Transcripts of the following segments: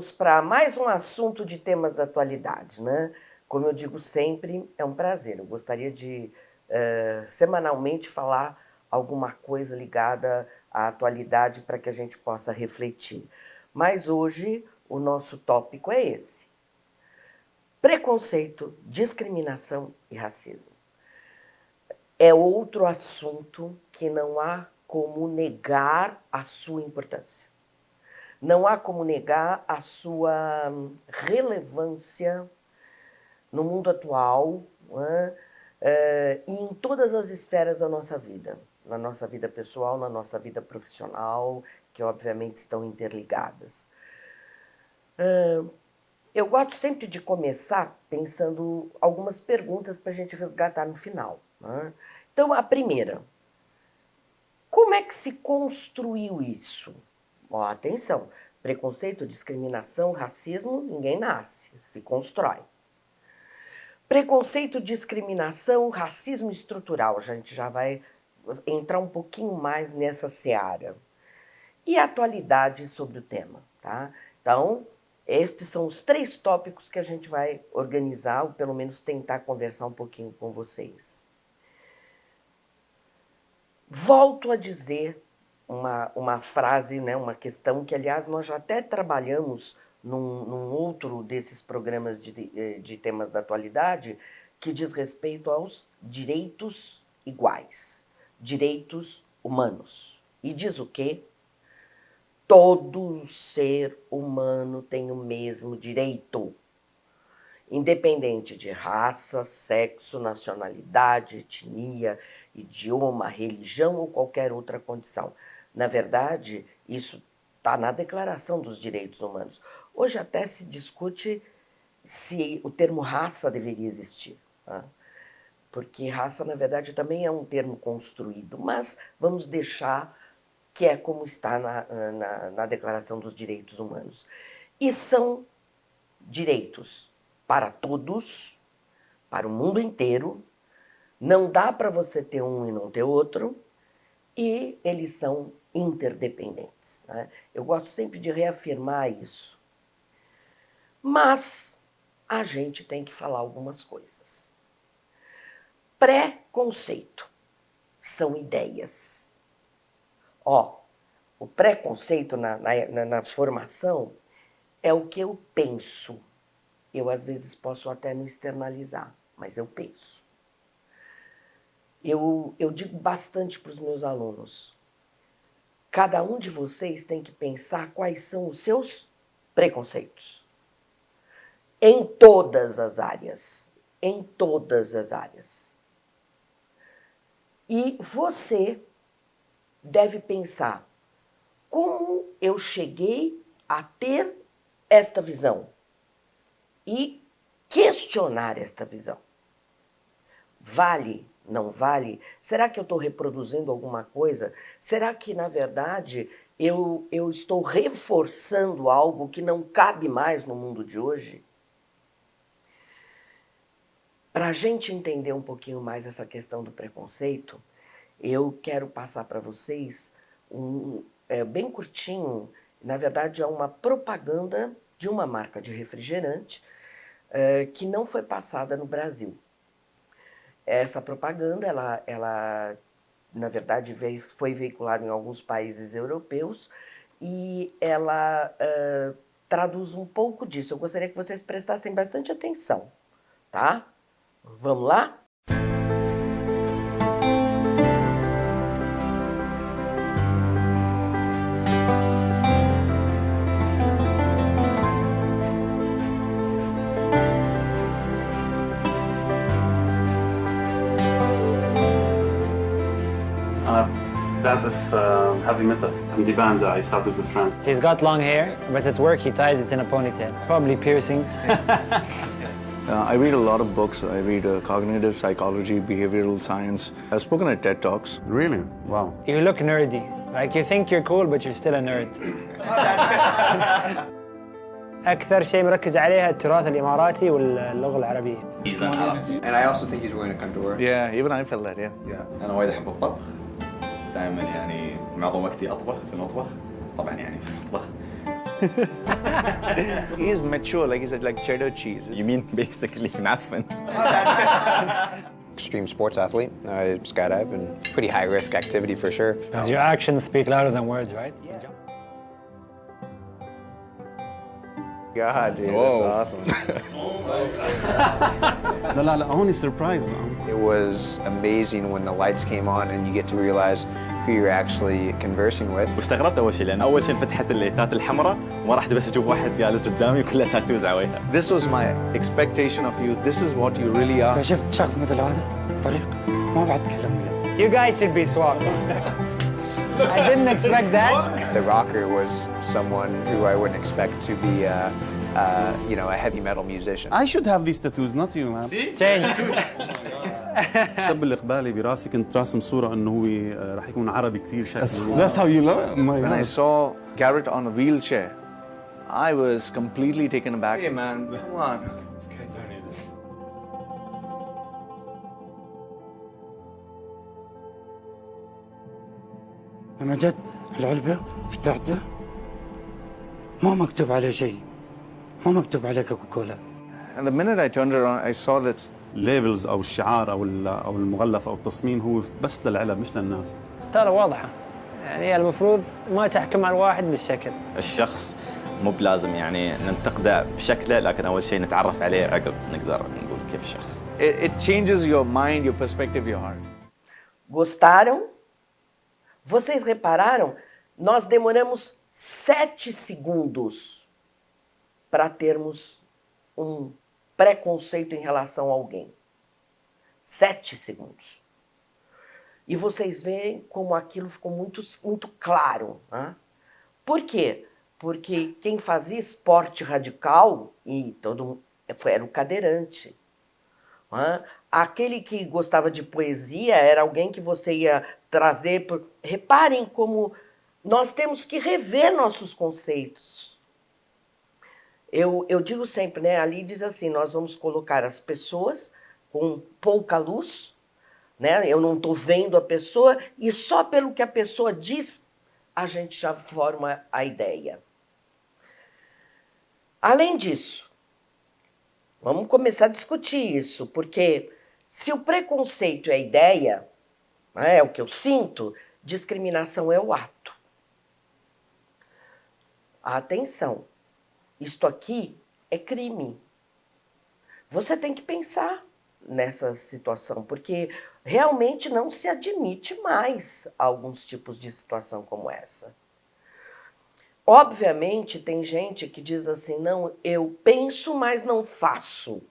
vamos para mais um assunto de temas da atualidade, né? Como eu digo sempre, é um prazer. Eu gostaria de semanalmente falar alguma coisa ligada à atualidade para que a gente possa refletir. Mas hoje o nosso tópico é esse: preconceito, discriminação e racismo. É outro assunto que não há como negar a sua importância. Não há como negar a sua relevância no mundo atual, né? E em todas as esferas da nossa vida. Na nossa vida pessoal, na nossa vida profissional, que obviamente estão interligadas. Eu gosto sempre de começar pensando algumas perguntas para a gente resgatar no final, né? Então, a primeira: como é que se construiu isso? Ó, atenção, preconceito, discriminação, racismo, ninguém nasce, se constrói. Preconceito, discriminação, racismo estrutural, a gente já vai entrar um pouquinho mais nessa seara. E a atualidade sobre o tema, tá? Então, estes são os 3 tópicos que a gente vai organizar, ou pelo menos tentar conversar um pouquinho com vocês. Volto a dizer uma frase, né, uma questão que, aliás, nós já até trabalhamos num outro desses programas de temas da atualidade, que diz respeito aos direitos iguais, direitos humanos. E diz o quê? Todo ser humano tem o mesmo direito, independente de raça, sexo, nacionalidade, etnia, idioma, religião ou qualquer outra condição. Na verdade, isso está na Declaração dos Direitos Humanos. Hoje até se discute se o termo raça deveria existir, tá? Porque raça, na verdade, também é um termo construído, mas vamos deixar que é como está na Declaração dos Direitos Humanos. E são direitos para todos, para o mundo inteiro. Não dá para você ter um e não ter outro, e eles são interdependentes, né? Eu gosto sempre de reafirmar isso. Mas a gente tem que falar algumas coisas. Preconceito são ideias. Ó, o preconceito na formação é o que eu penso. Eu, às vezes, posso até não externalizar, mas eu penso. Eu digo bastante para os meus alunos: cada um de vocês tem que pensar quais são os seus preconceitos. Em todas as áreas. Em todas as áreas. E você deve pensar: como eu cheguei a ter esta visão? E questionar esta visão. Vale? Não vale? Será que eu estou reproduzindo alguma coisa? Será que, na verdade, eu estou reforçando algo que não cabe mais no mundo de hoje? Para a gente entender um pouquinho mais essa questão do preconceito, eu quero passar para vocês bem curtinho, na verdade é uma propaganda de uma marca de refrigerante que não foi passada no Brasil. Essa propaganda, ela na verdade, foi veiculada em alguns países europeus e ela traduz um pouco disso. Eu gostaria que vocês prestassem bastante atenção, tá? Vamos lá? Basif heavy metal. In the band, I started with friends. He's got long hair, but at work he ties it in a ponytail. Probably piercings. I read a lot of books. I read cognitive psychology, behavioral science. I've spoken at TED Talks. Really? Wow. You look nerdy. Like you think you're cool, but you're still a nerd. أكثر شيء مركز عليها التراث الإماراتي واللغة العربية. And I also think he's wearing a condor. Yeah, even I felt that, yeah. أنا وايد أحب الطبخ. دائما يعني معظم وقتي أطبخ في المطبخ. طبعا يعني في المطبخ. He's mature, like he's like cheddar cheese. You mean basically معفن. Extreme sports athlete. I skydive and pretty high risk activity for sure. Because your actions speak louder than words, right? God, dude, Whoa. that's awesome. لا هون surprise. It was amazing when the lights came on and you get to realize who you're actually conversing with. واستغربت اول شيء لان اول شيء فتحت الليتات الحمراء وما راح بس اشوف واحد جالس قدامي وكلها تاتوز على وجهه. This was my expectation of you. This is what you really are. فشفت شخص مثل هذا طريق ما بعد اتكلم وياه. You guys should be swapped. I didn't expect that. The rocker was someone who I wouldn't expect to be, you know, a heavy metal musician. I should have these tattoos, not you, man. Change. الشاب اللي قبالي براسي كنت راسم صورة إنه هو راح يكون عربي كتير شكله. That's how you look. When I saw Garrett on a wheelchair, I was completely taken aback. Hey man, come on. لما جت العلبة فتحته ما مكتوب عليه شيء، ما مكتوب عليه كوكاكولا. And the minute I turned around, I saw that الليبلز أو الشعار أو المغلف أو التصميم هو بس للعلب مش للناس. رسالة واضحة. يعني المفروض ما تحكم على الواحد بالشكل. الشخص مو بلازم يعني ننتقده بشكله لكن اول شيء نتعرف عليه عقب نقدر نقول كيف الشخص. it changes your mind, your perspective, your heart. Gostaram? Vocês repararam? Nós demoramos 7 segundos para termos um preconceito em relação a alguém. 7 segundos. E vocês veem como aquilo ficou muito claro. Né? Por quê? Porque quem fazia esporte radical, e era o cadeirante. Né? Aquele que gostava de poesia era alguém que você ia trazer... Reparem como nós temos que rever nossos conceitos. Eu digo sempre, né? Ali diz assim, nós vamos colocar as pessoas com pouca luz, né? Eu não estou vendo a pessoa, e só pelo que a pessoa diz, a gente já forma a ideia. Além disso, vamos começar a discutir isso, porque se o preconceito é a ideia, né, é o que eu sinto, discriminação é o ato. Atenção, isto aqui é crime. Você tem que pensar nessa situação, porque realmente não se admite mais alguns tipos de situação como essa. Obviamente, tem gente que diz assim, não, eu penso, mas não faço.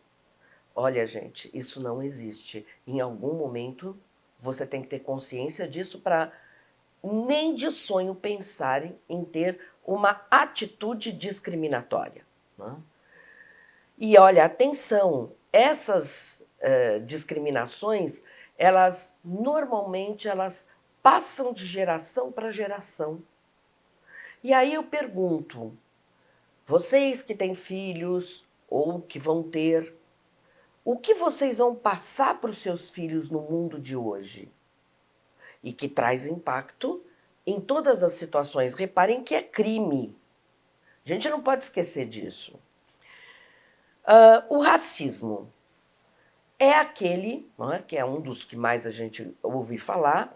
Olha, gente, isso não existe. Em algum momento, você tem que ter consciência disso para nem de sonho pensar em ter uma atitude discriminatória. Né? E olha, atenção, essas discriminações, normalmente elas passam de geração para geração. E aí eu pergunto, vocês que têm filhos ou que vão ter, o que vocês vão passar para os seus filhos no mundo de hoje? E que traz impacto em todas as situações. Reparem que é crime. A gente não pode esquecer disso. O racismo é aquele, não é, que é um dos que mais a gente ouve falar.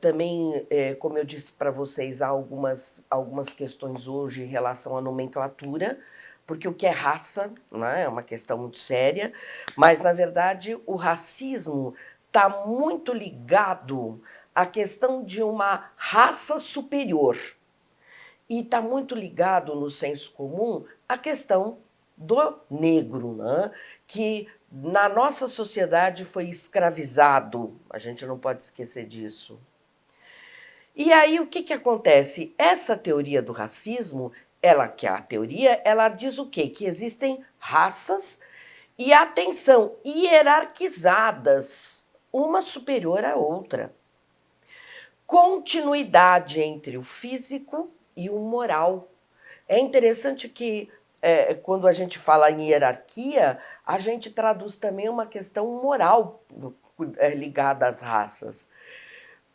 Também, como eu disse para vocês, há algumas questões hoje em relação à nomenclatura, porque o que é raça, né, é uma questão muito séria, mas, na verdade, o racismo está muito ligado à questão de uma raça superior e está muito ligado, no senso comum, à questão do negro, né, que na nossa sociedade foi escravizado, a gente não pode esquecer disso. E aí o que acontece? Essa teoria do racismo, ela diz o quê? Que existem raças e, atenção, hierarquizadas, uma superior à outra. Continuidade entre o físico e o moral. É interessante que quando a gente fala em hierarquia, a gente traduz também uma questão moral ligada às raças.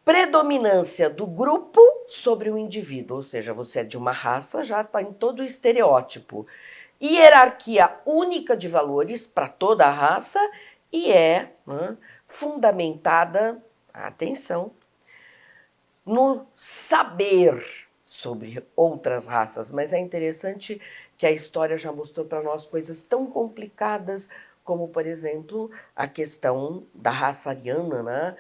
predominância do grupo sobre o indivíduo, ou seja, você é de uma raça, já está em todo o estereótipo. Hierarquia única de valores para toda a raça e fundamentada, atenção, no saber sobre outras raças. Mas é interessante que a história já mostrou para nós coisas tão complicadas como, por exemplo, a questão da raça ariana, né?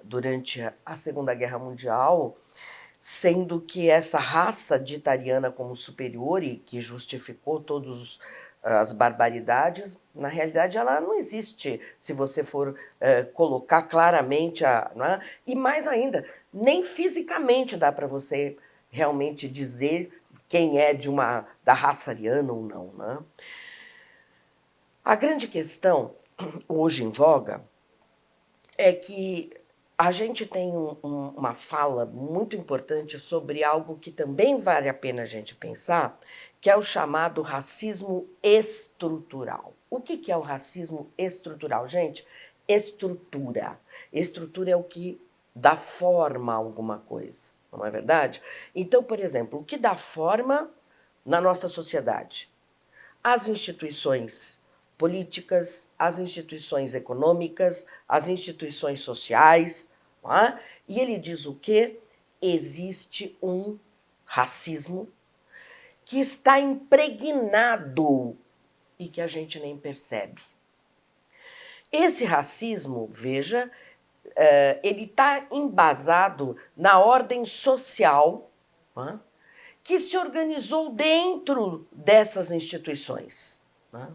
Durante a Segunda Guerra Mundial, sendo que essa raça dita ariana como superior e que justificou todas as barbaridades, na realidade ela não existe, se você for colocar claramente, né? E mais ainda, nem fisicamente dá para você realmente dizer quem é da raça ariana ou não, né? A grande questão, hoje em voga, é que a gente tem uma fala muito importante sobre algo que também vale a pena a gente pensar, que é o chamado racismo estrutural. O que é o racismo estrutural? Gente, estrutura. Estrutura é o que dá forma a alguma coisa, não é verdade? Então, por exemplo, o que dá forma na nossa sociedade? As instituições políticas, as instituições econômicas, as instituições sociais, não é? E ele diz o quê? Existe um racismo que está impregnado e que a gente nem percebe. Esse racismo, veja, ele está embasado na ordem social, não é? Que se organizou dentro dessas instituições, não é?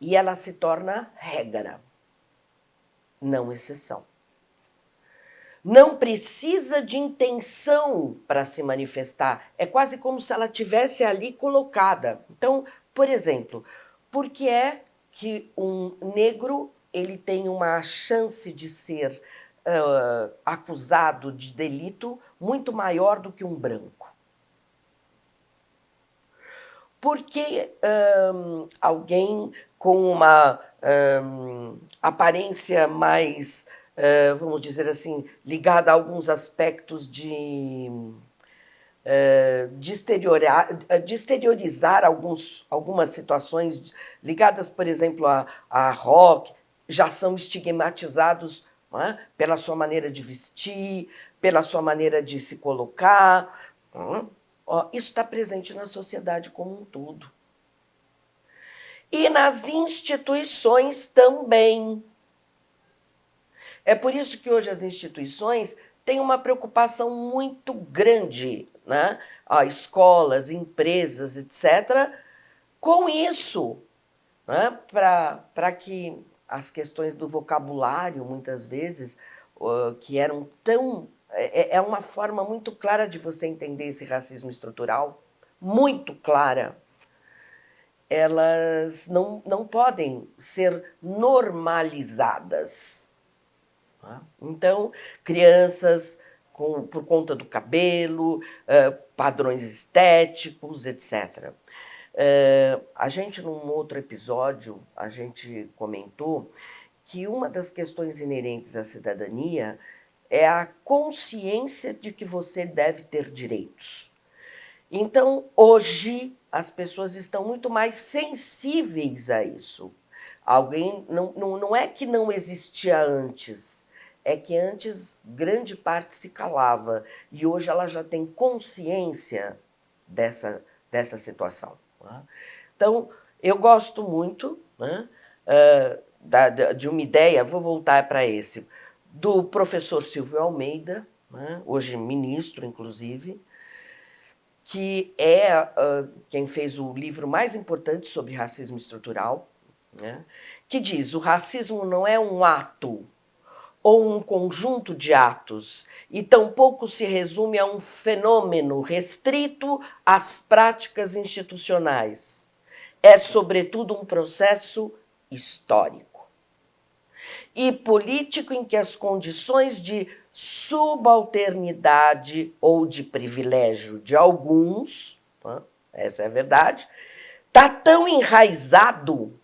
E ela se torna regra, não exceção. Não precisa de intenção para se manifestar. É quase como se ela tivesse ali colocada. Então, por exemplo, por que é que um negro ele tem uma chance de ser acusado de delito muito maior do que um branco? Porque alguém com uma aparência mais, vamos dizer assim, ligada a alguns aspectos de exteriorizar algumas situações ligadas, por exemplo, a rock, já são estigmatizados, não é? Pela sua maneira de vestir, pela sua maneira de se colocar. Não é? Isso está presente na sociedade como um todo. E nas instituições também. É por isso que hoje as instituições têm uma preocupação muito grande, né? Escolas, empresas, etc., com isso, né? Para que as questões do vocabulário, muitas vezes, que eram tão... É uma forma muito clara de você entender esse racismo estrutural, muito clara. Elas não podem ser normalizadas. Então, crianças por conta do cabelo, padrões estéticos, etc. A gente, num outro episódio, a gente comentou que uma das questões inerentes à cidadania é a consciência de que você deve ter direitos. Então, hoje, as pessoas estão muito mais sensíveis a isso. Não é que não existia antes, é que antes grande parte se calava e hoje ela já tem consciência dessa situação. Né? Então, eu gosto muito, né, de uma ideia, vou voltar para esse, do professor Silvio Almeida, né, hoje ministro, inclusive, que é quem fez o livro mais importante sobre racismo estrutural, né, que diz: o racismo não é um ato ou um conjunto de atos, e tampouco se resume a um fenômeno restrito às práticas institucionais. É, sobretudo, um processo histórico e político em que as condições de subalternidade ou de privilégio de alguns, né, essa é a verdade, está tão enraizado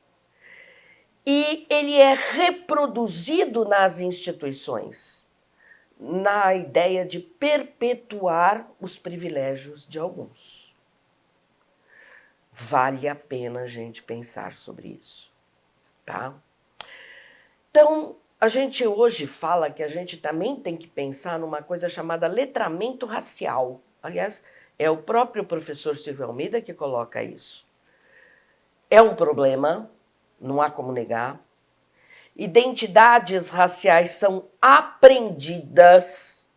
e ele é reproduzido nas instituições. na ideia de perpetuar os privilégios de alguns. Vale a pena a gente pensar sobre isso, tá? Então, a gente hoje fala que a gente também tem que pensar numa coisa chamada letramento racial. Aliás, é o próprio professor Silvio Almeida que coloca isso. É um problema, não há como negar. Identidades raciais são aprendidas,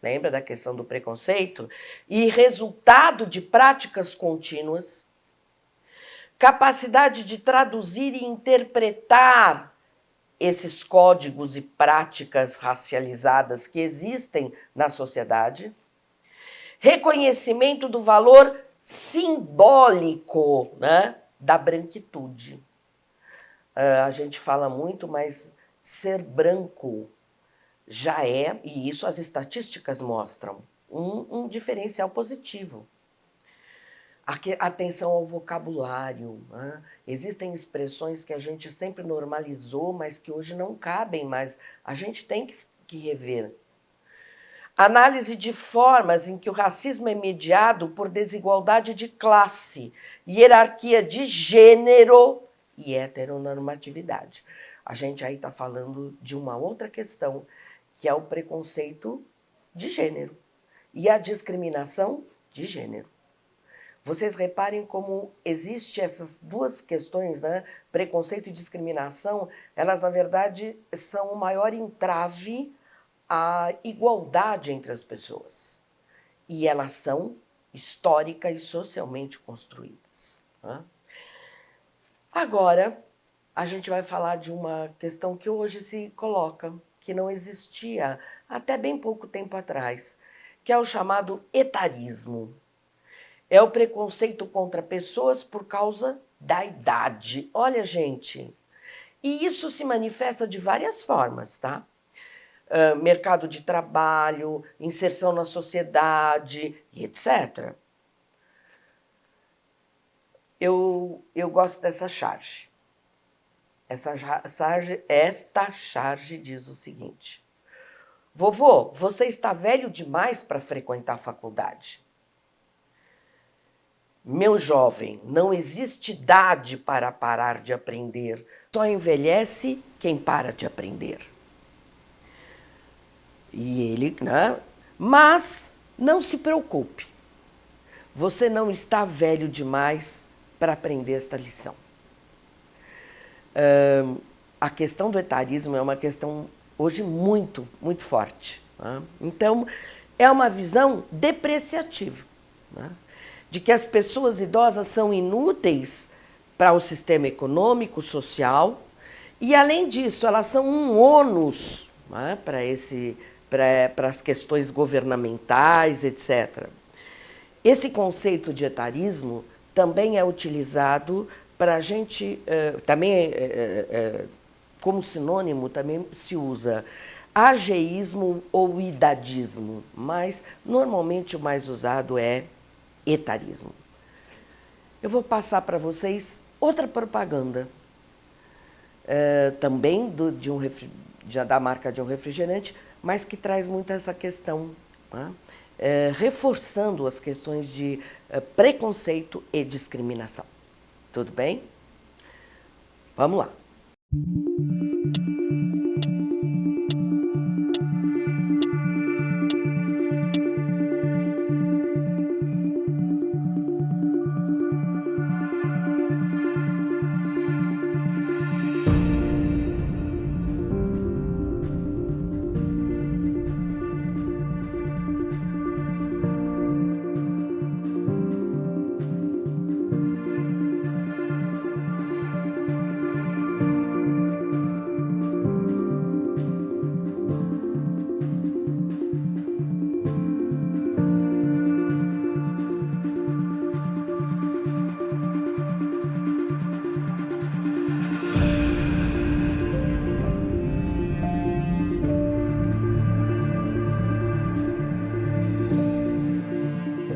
lembra da questão do preconceito? E resultado de práticas contínuas. Capacidade de traduzir e interpretar esses códigos e práticas racializadas que existem na sociedade. Reconhecimento do valor simbólico, né, da branquitude. A gente fala muito, mas ser branco já é, e isso as estatísticas mostram, um diferencial positivo. Atenção ao vocabulário, né? Existem expressões que a gente sempre normalizou, mas que hoje não cabem mais. A gente tem que rever. Análise de formas em que o racismo é mediado por desigualdade de classe, hierarquia de gênero e heteronormatividade. A gente aí está falando de uma outra questão, que é o preconceito de gênero e a discriminação de gênero. Vocês reparem como existem essas duas questões, né? Preconceito e discriminação, elas, na verdade, são o maior entrave à igualdade entre as pessoas. E elas são histórica e socialmente construídas, né? Agora, a gente vai falar de uma questão que hoje se coloca, que não existia até bem pouco tempo atrás, que é o chamado etarismo. É o preconceito contra pessoas por causa da idade. Olha, gente, e isso se manifesta de várias formas, tá? Mercado de trabalho, inserção na sociedade e etc. Eu gosto dessa charge. Esta charge diz o seguinte: vovô, você está velho demais para frequentar a faculdade. Meu jovem, não existe idade para parar de aprender. Só envelhece quem para de aprender. E ele, né? Mas não se preocupe. Você não está velho demais para aprender esta lição. A questão do etarismo é uma questão hoje muito, muito forte, né? Então, é uma visão depreciativa, né? De que as pessoas idosas são inúteis para o sistema econômico, social, e, além disso, elas são um ônus, né, para as questões governamentais, etc. Esse conceito de etarismo também é utilizado para a gente, como sinônimo, também se usa ageísmo ou idadismo, mas normalmente o mais usado é etarismo. Eu vou passar para vocês outra propaganda, também da marca de um refrigerante, mas que traz muito essa questão, né? Reforçando as questões de preconceito e discriminação. Tudo bem? Vamos lá.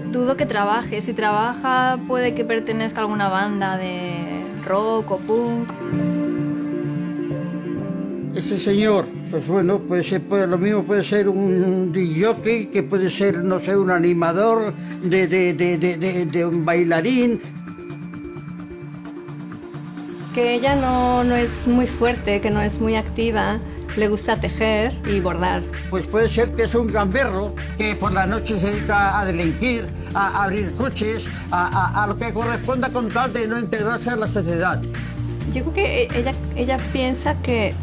Dudo que trabaje. Si trabaja, puede que pertenezca a alguna banda de rock o punk. Ese señor Pues bueno, puede ser, lo mismo puede ser un disc-jockey, que puede ser, no sé, un animador de un bailarín. Que ella no es muy fuerte, que no es muy activa, le gusta tejer y bordar. Pues puede ser que es un gamberro que por la noche se dedica a delinquir, a abrir coches, a lo que corresponda con tal de no integrarse a la sociedad. Yo creo que ella piensa que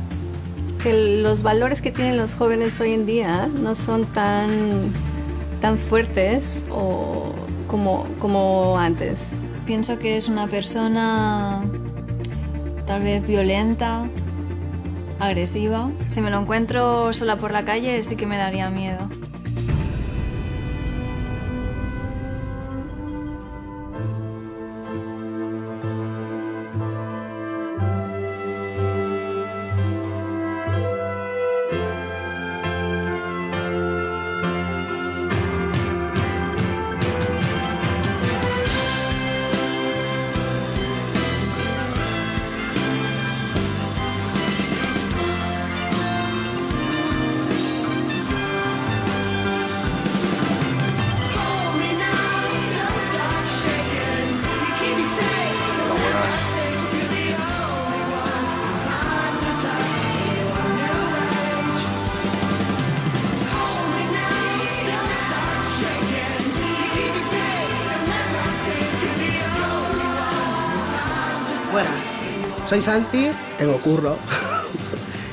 los valores que tienen los jóvenes hoy en día no son tan fuertes como antes. Pienso que es una persona tal vez violenta, agresiva. Si me lo encuentro sola por la calle sí que me daría miedo. Buenas, soy Santi, tengo curro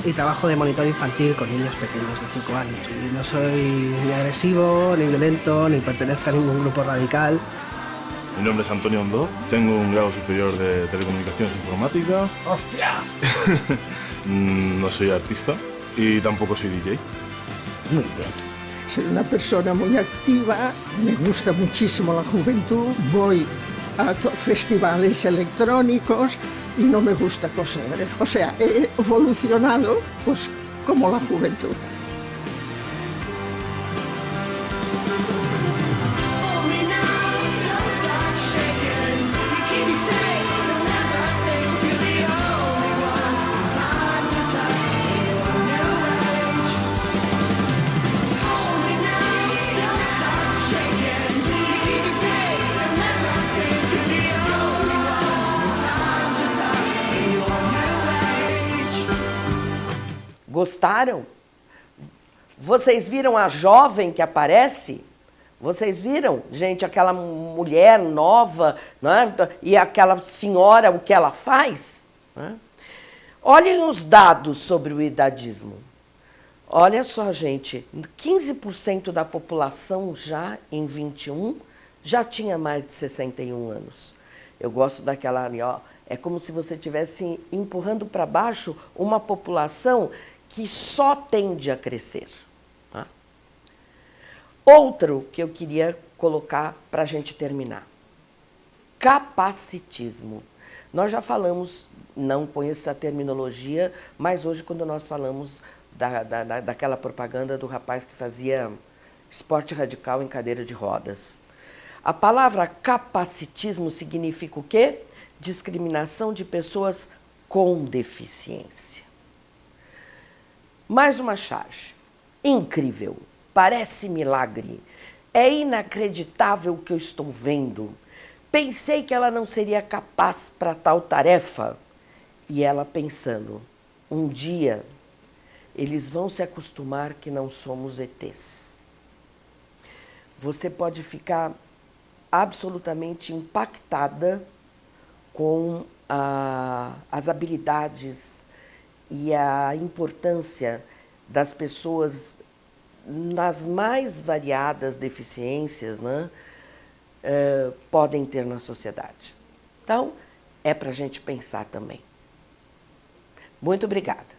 y trabajo de monitor infantil con niños pequeños de 5 años. Y no soy ni agresivo, ni violento, ni pertenezco a ningún grupo radical. Mi nombre es Antonio Ondó, tengo un grado superior de Telecomunicaciones e Informática. ¡Hostia! No soy artista y tampoco soy DJ. Muy bien. Soy una persona muy activa, me gusta muchísimo la juventud, voy a festivales electrónicos y no me gusta coser. O sea, he evolucionado pues como la juventud. Gostaram? Vocês viram a jovem que aparece? Vocês viram, gente, aquela mulher nova, né? E aquela senhora, o que ela faz? Né? Olhem os dados sobre o idadismo. Olha só, gente, 15% da população já em 21 já tinha mais de 61 anos. Eu gosto daquela ali, ó. É como se você estivesse empurrando para baixo uma população que só tende a crescer. Tá? Outro que eu queria colocar para a gente terminar. Capacitismo. Nós já falamos, não conheço essa terminologia, mas hoje quando nós falamos daquela propaganda do rapaz que fazia esporte radical em cadeira de rodas. A palavra capacitismo significa o quê? Discriminação de pessoas com deficiência. Mais uma charge. Incrível. Parece milagre. É inacreditável o que eu estou vendo. Pensei que ela não seria capaz para tal tarefa. E ela pensando, um dia eles vão se acostumar que não somos ETs. Você pode ficar absolutamente impactada com as habilidades e a importância das pessoas nas mais variadas deficiências, né, podem ter na sociedade. Então, é para a gente pensar também. Muito obrigada.